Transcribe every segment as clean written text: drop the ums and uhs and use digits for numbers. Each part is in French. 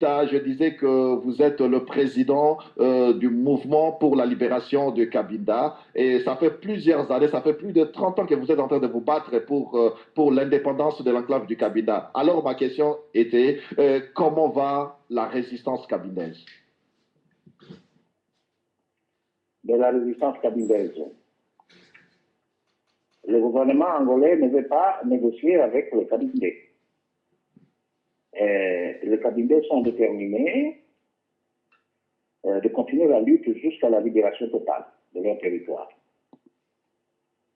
Je disais que vous êtes le président du mouvement pour la libération de Cabinda et ça fait plusieurs années, ça fait plus de 30 ans que vous êtes en train de vous battre pour l'indépendance de l'enclave du Cabinda. Alors ma question était, comment va la résistance cabindaise? De la résistance cabindaise. Le gouvernement angolais ne veut pas négocier avec le Cabindé. Les Cabindés sont déterminés de continuer la lutte jusqu'à la libération totale de leur territoire.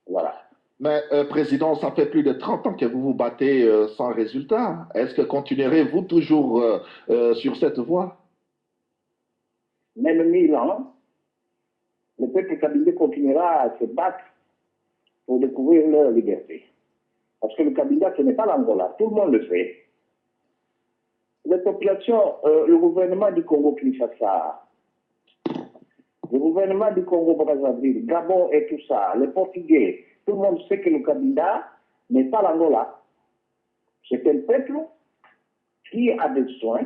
Voilà. Mais, Président, ça fait plus de 30 ans que vous vous battez sans résultat. Est-ce que continuerez-vous toujours sur cette voie? Même 1000 ans, le peuple kabylé continuera à se battre pour découvrir leur liberté. Parce que le Kabila, ce n'est pas l'Angola, tout le monde le sait. Les populations, le gouvernement du Congo-Kinshasa, le gouvernement du Congo-Brazzaville, Gabon et tout ça, les Portugais, tout le monde sait que le Kabila n'est pas l'Angola. C'est un peuple qui a besoin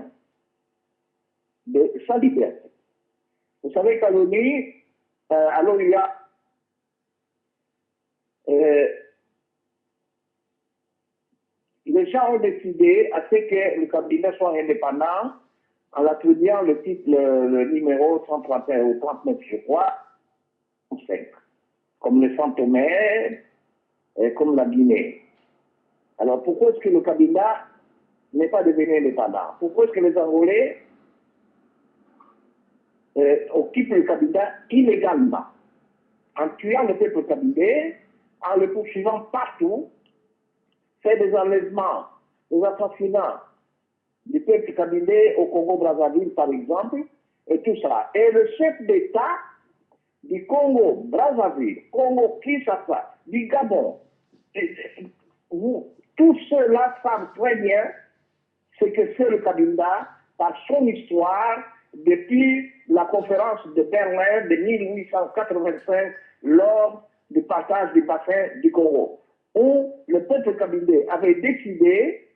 de sa liberté. Vous savez qu'à l'ONU, alors il y a les gens ont décidé à ce que le cabinet soit indépendant en attribuant le titre, le numéro 131 ou 39, je crois, 5, comme le Saint-Thomé et comme la Guinée. Alors pourquoi est-ce que le cabinet n'est pas devenu indépendant? Pourquoi est-ce que les Angolais occupent le cabinet illégalement en tuant le peuple cabinet, en le poursuivant partout, fait des enlèvements, des assassinats du peuple cabinet au Congo-Brazzaville, par exemple, et tout ça. Et le chef d'État du Congo-Brazzaville, Congo-Kinshasa, du Gabon, tous ceux-là savent très bien ce que c'est le Cabinda par son histoire depuis la conférence de Berlin de 1885 lors du partage du bassin du Congo, où le peuple kabindé avait décidé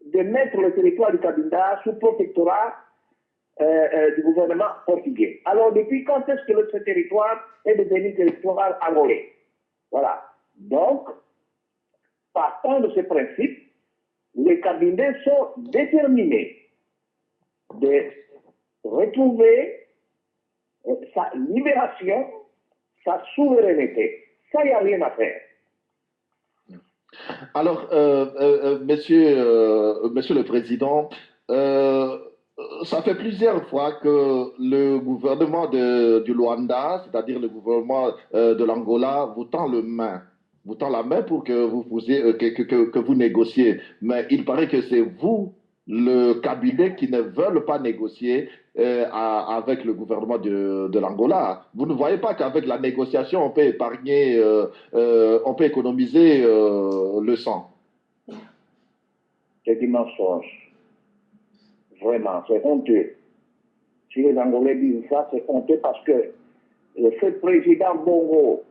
de mettre le territoire du Cabinda sous protectorat du gouvernement portugais. Alors, depuis quand est-ce que ce territoire est devenu territoire angolais? Voilà. Donc, partant de ce principe, les Cabindés sont déterminés de retrouver sa libération, sa souveraineté. Ça, il n'y a rien à faire. Alors, monsieur le Président, ça fait plusieurs fois que le gouvernement du Luanda, c'est-à-dire le gouvernement de l'Angola, vous tend la main pour que que vous négociez. Mais il paraît que c'est vous, le cabinet, qui ne veulent pas négocier avec le gouvernement de l'Angola. Vous ne voyez pas qu'avec la négociation, on peut épargner, on peut économiser le sang. C'est du mensonge. Vraiment, c'est honteux. Si les Angolais disent ça, c'est honteux parce que ce président Bongo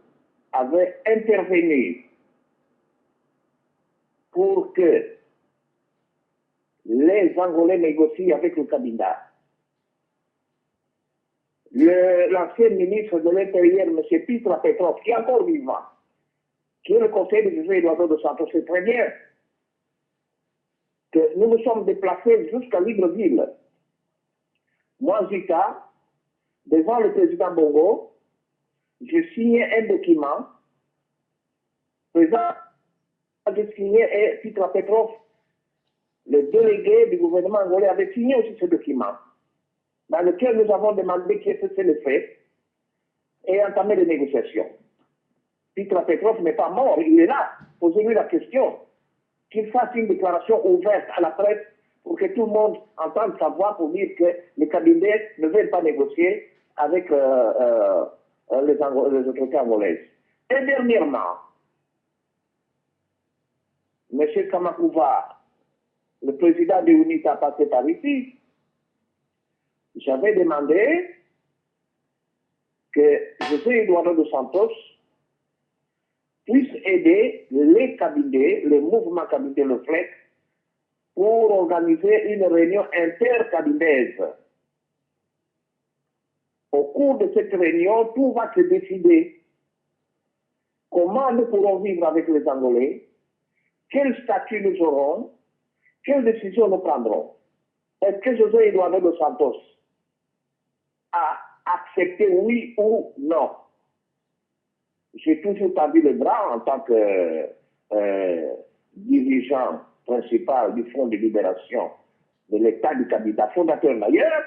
avait intervenu pour que les Angolais négocient avec le Cabinda. L'ancien ministre de l'Intérieur, M. Pitra Petrov, qui est encore vivant, qui est le conseiller de José Eduardo dos Santos, sait très bien que nous nous sommes déplacés jusqu'à Libreville. Moi, Zika, devant le président Bongo, j'ai signé un document. Le président a signé et Pitra Petrov, le délégué du gouvernement angolais, avait signé aussi ce document, dans lequel nous avons demandé qu'il cesse le fait et entamé des négociations. Pitra Petrov n'est pas mort, il est là. Posez-lui la question. Qu'il fasse une déclaration ouverte à la presse pour que tout le monde entende sa voix pour dire que les cabinets ne veulent pas négocier avec les autorités angolaises. Et dernièrement, M. Kamakouva, le président de l'UNITA, passé par ici, j'avais demandé que José Eduardo dos Santos puisse aider les cabinets, le mouvement cabinet, le FLEC, pour organiser une réunion intercabinaise. Au cours de cette réunion, tout va se décider. Comment nous pourrons vivre avec les Angolais, quel statut nous aurons, quelles décisions nous prendrons. Est-ce que José Eduardo dos Santos a accepté oui ou non? J'ai toujours tendu le bras en tant que dirigeant principal du Front de libération de l'État du Cabinda, fondateur d'ailleurs.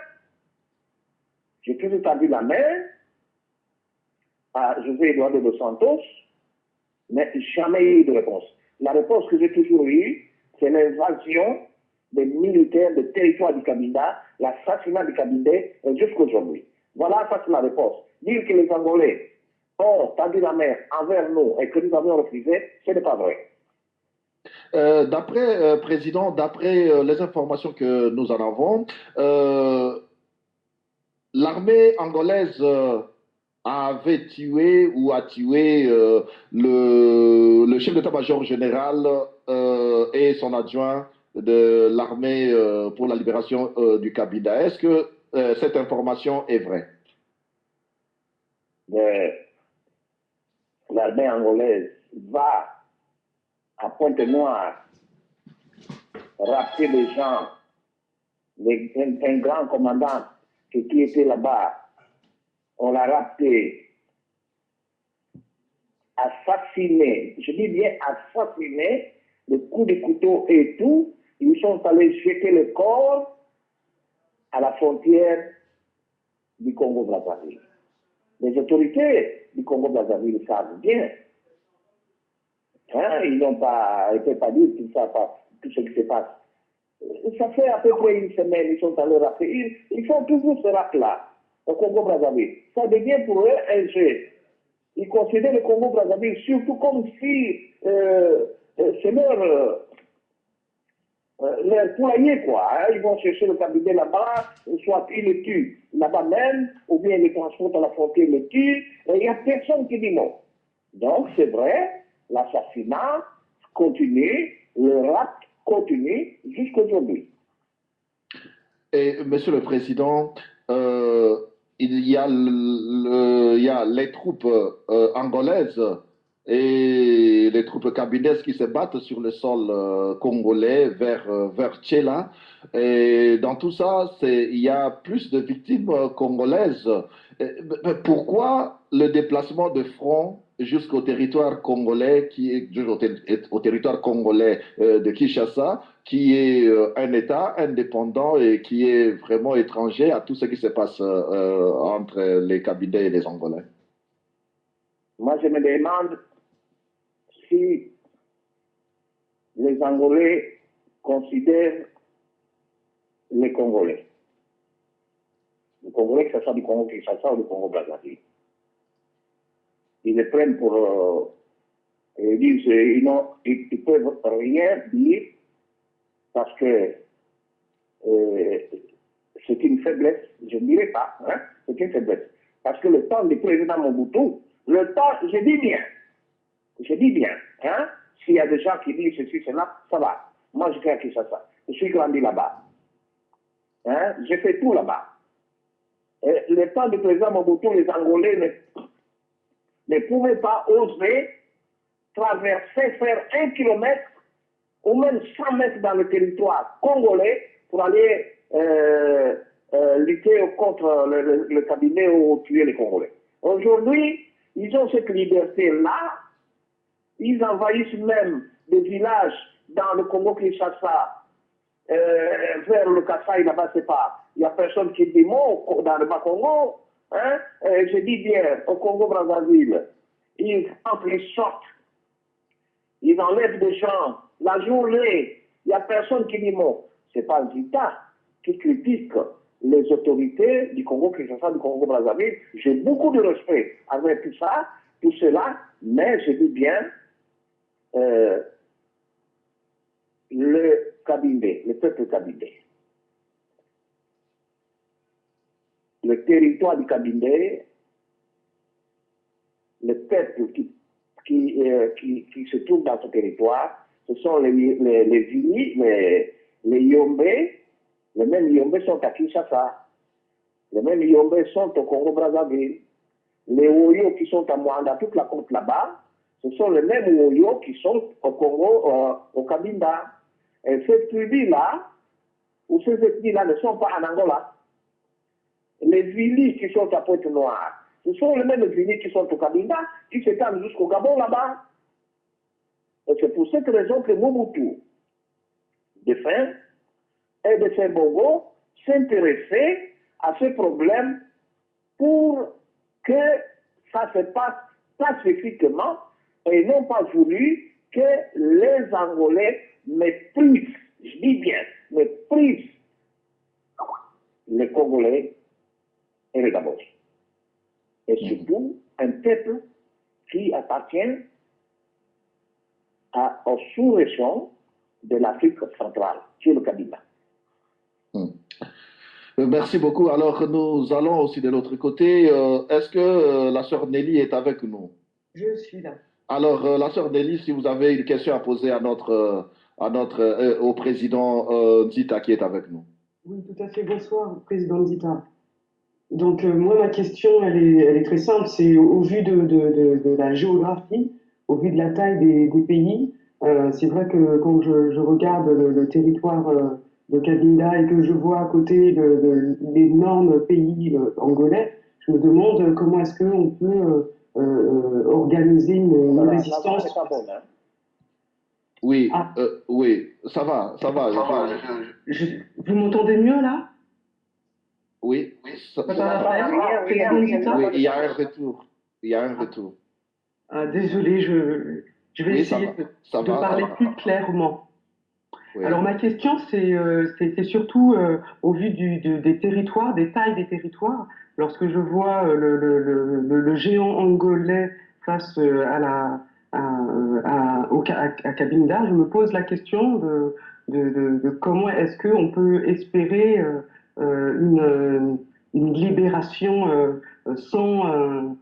J'ai toujours tendu la main à José Eduardo dos Santos, mais jamais eu de réponse. La réponse que j'ai toujours eue, c'est l'invasion des militaires du territoire du Cabinda, l'assassinat du Cabinda jusqu'à aujourd'hui. Voilà, ça c'est la réponse. Dire que les Angolais ont tendu la main envers nous et que nous avions refusé, ce n'est pas vrai. Président, d'après les informations que nous en avons, l'armée angolaise avait tué ou a tué le chef d'état-major général et son adjoint de l'armée pour la libération du Cabinda. Est-ce que cette information est vraie? L'armée angolaise va à Pointe-Noire rapter les gens, un grand commandant qui était là-bas, on l'a rapté, assassiné, je dis bien assassiné, le coup de couteau et tout, ils sont allés jeter le corps à la frontière du Congo-Brazzaville. Les autorités du Congo-Brazzaville savent bien. Hein, ils ne peuvent pas dire qu'ils ne savent pas tout ce qui se passe. Ça fait à peu près une semaine, ils sont allés rappeler. Ils font toujours ce rap-là au Congo-Brazzaville. Ça devient pour eux un jeu. Ils considèrent le Congo-Brazzaville surtout comme si c'est leur poulailler, quoi. Hein. Ils vont chercher le cabinet là-bas, soit ils le tuent là-bas même, ou bien ils le transportent à la frontière, le tuent, et il n'y a personne qui dit non. Donc, c'est vrai, l'assassinat continue, le rap continue jusqu'à aujourd'hui. Et, Monsieur le Président, il y a, il y a les troupes angolaises et les troupes cabinaises qui se battent sur le sol congolais vers Tchéla. Et dans tout ça, il y a plus de victimes congolaises. Mais pourquoi le déplacement de front jusqu'au territoire congolais, au territoire congolais de Kinshasa, qui est un État indépendant et qui est vraiment étranger à tout ce qui se passe entre les Cabinets et les Angolais? Moi, je me demande si les Angolais considèrent les Congolais. Les Congolais, que ce soit du Congo-Kinshasa ou du Congo-Brazzaville. Ils les prennent pour... ils disent ils ne peuvent rien dire parce que c'est une faiblesse. Je ne dirais pas, hein, c'est une faiblesse. Parce que le temps du président Mobutu, le temps, je dis bien, hein, s'il y a des gens qui disent ceci, cela, ça va. Moi, je fais ça. Je suis grandi là-bas. Hein, j'ai fait tout là-bas. Le temps du président Mobutu, les Angolais ne pouvaient pas oser traverser, faire 1 kilomètre ou même 100 mètres dans le territoire congolais pour aller lutter contre le cabinet ou tuer les Congolais. Aujourd'hui, ils ont cette liberté-là. Ils envahissent même des villages dans le Congo-Kinshasa, vers le Kasaï, là-bas, c'est pas. Il n'y a personne qui dit mot dans le Bas-Congo. Hein? Je dis bien, au Congo-Brazzaville, ils entrent, ils sortent. Ils enlèvent des gens. La journée, il n'y a personne qui dit mot. Ce n'est pas Zita qui critique les autorités du Congo-Kinshasa, du Congo-Brazzaville. J'ai beaucoup de respect avec tout ça, tout cela, mais je dis bien, le Kabindé, le peuple Kabindé. Le territoire du Kabindé, le peuple qui se trouve dans ce territoire, ce sont les les Yombés, les mêmes Yombés sont à Kinshasa, les mêmes Yombés sont au Congo-Brazzaville, les Oyo qui sont à Moanda, toute la côte là-bas, ce sont les mêmes Oyo qui sont au Congo, au Cabinda. Et ces tribus-là, ou ces ethnies-là ne sont pas en Angola. Les Vili qui sont à Pointe-Noire, ce sont les mêmes Vili qui sont au Cabinda, qui s'étendent jusqu'au Gabon là-bas. Et c'est pour cette raison que Mobutu, défunt, et de Saint-Bongo, s'intéressait à ce problème pour que ça se passe pacifiquement et n'ont pas voulu que les Angolais méprisent, je dis bien, méprisent les Congolais et les Gabonais. Et surtout, un peuple qui appartient aux sous-régions de l'Afrique centrale, qui est le Kabila. Merci beaucoup. Alors, nous allons aussi de l'autre côté. Est-ce que la sœur Nelly est avec nous? Je suis là. Alors, la sœur Nelly, si vous avez une question à poser au président Nzita qui est avec nous. Oui, tout à fait. Bonsoir, président Nzita. Donc, moi, ma question, elle est très simple. C'est au vu de la géographie, au vu de la taille des pays, c'est vrai que quand je regarde le territoire de Cabinda et que je vois à côté l'énorme pays angolais, je me demande comment est-ce qu'on peut organiser une résistance. C'est pas bon, hein? Oui, Ah. Oui, ça va. Vous m'entendez mieux là? Oui, Ça va faire, président Nzita? oui, il y a un retour. Il y a un retour. Ah, désolé, je vais Oui, essayer de parler plus clairement. Oui. Alors ma question, c'est surtout au vu des territoires, des tailles des territoires. Lorsque je vois le géant angolais face à Cabinda, je me pose la question de comment est-ce qu'on peut espérer une libération sans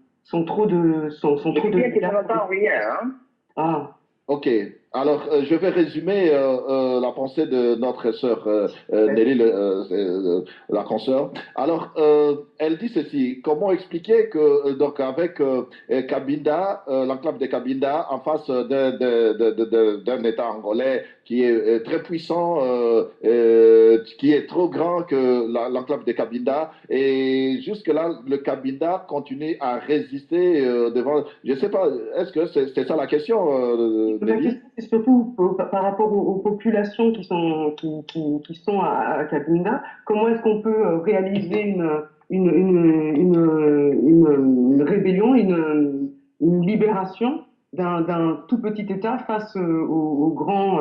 trop de... Sans trop de... bien que je n'entends rien, hein? Ah. Ok, alors je vais résumer la pensée de notre sœur Nelly, la consoeur. Alors, elle dit ceci, comment expliquer que, donc avec Cabinda, l'enclave de Cabinda, en face d'un État angolais qui est très puissant, qui est trop grand que l'enclave de Cabinda, et jusque-là, le Cabinda continue à résister devant... Je ne sais pas, est-ce que c'est ça la question La question, c'est surtout par rapport aux populations qui sont à Cabinda. Comment est-ce qu'on peut réaliser une rébellion, une libération d'un tout petit État face au grand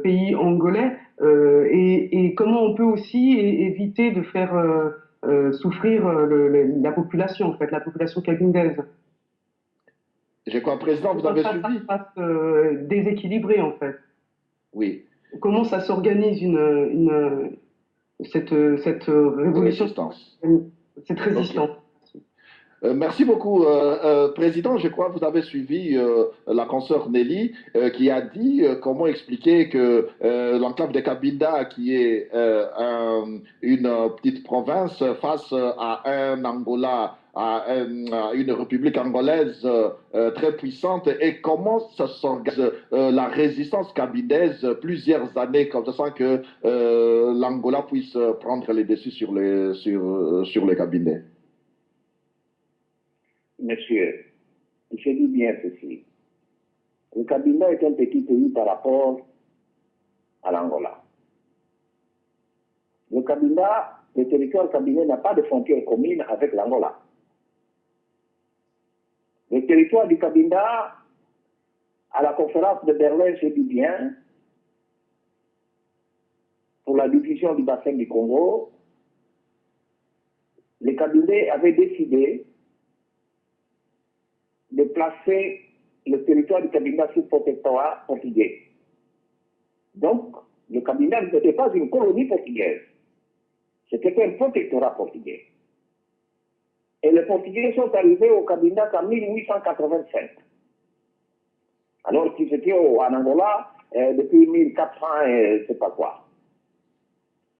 pays angolais et comment on peut aussi éviter de faire souffrir la population, en fait, la population cabindaise. Je crois, Président, vous avez suivi? Ça se passe déséquilibré, en fait. Oui. Comment ça s'organise cette révolution? Résistance. Cette résistance. Okay. Merci beaucoup, Président. Je crois que vous avez suivi la consoeur Nelly qui a dit comment expliquer que l'enclave de Cabinda, qui est une petite province face à un Angola, à une république angolaise très puissante, et comment ça s'organise la résistance cabindaise plusieurs années comme ça sans que l'Angola puisse prendre les dessus sur les Cabindais. Monsieur, je dis bien ceci. Le Cabinda est un petit pays par rapport à l'Angola. Le Cabinda, le territoire cabindais n'a pas de frontière commune avec l'Angola. Le territoire du Cabinda, à la conférence de Berlin, j'ai dit bien, pour la division du bassin du Congo, les Cabindais avaient décidé de placer le territoire du Cabinda sous protectorat portugais. Donc, le Cabinda n'était pas une colonie portugaise. C'était un protectorat portugais. Et les Portugais sont arrivés au Cabinda en 1885. Alors qu'ils étaient en Angola depuis 1400 et je ne sais pas quoi.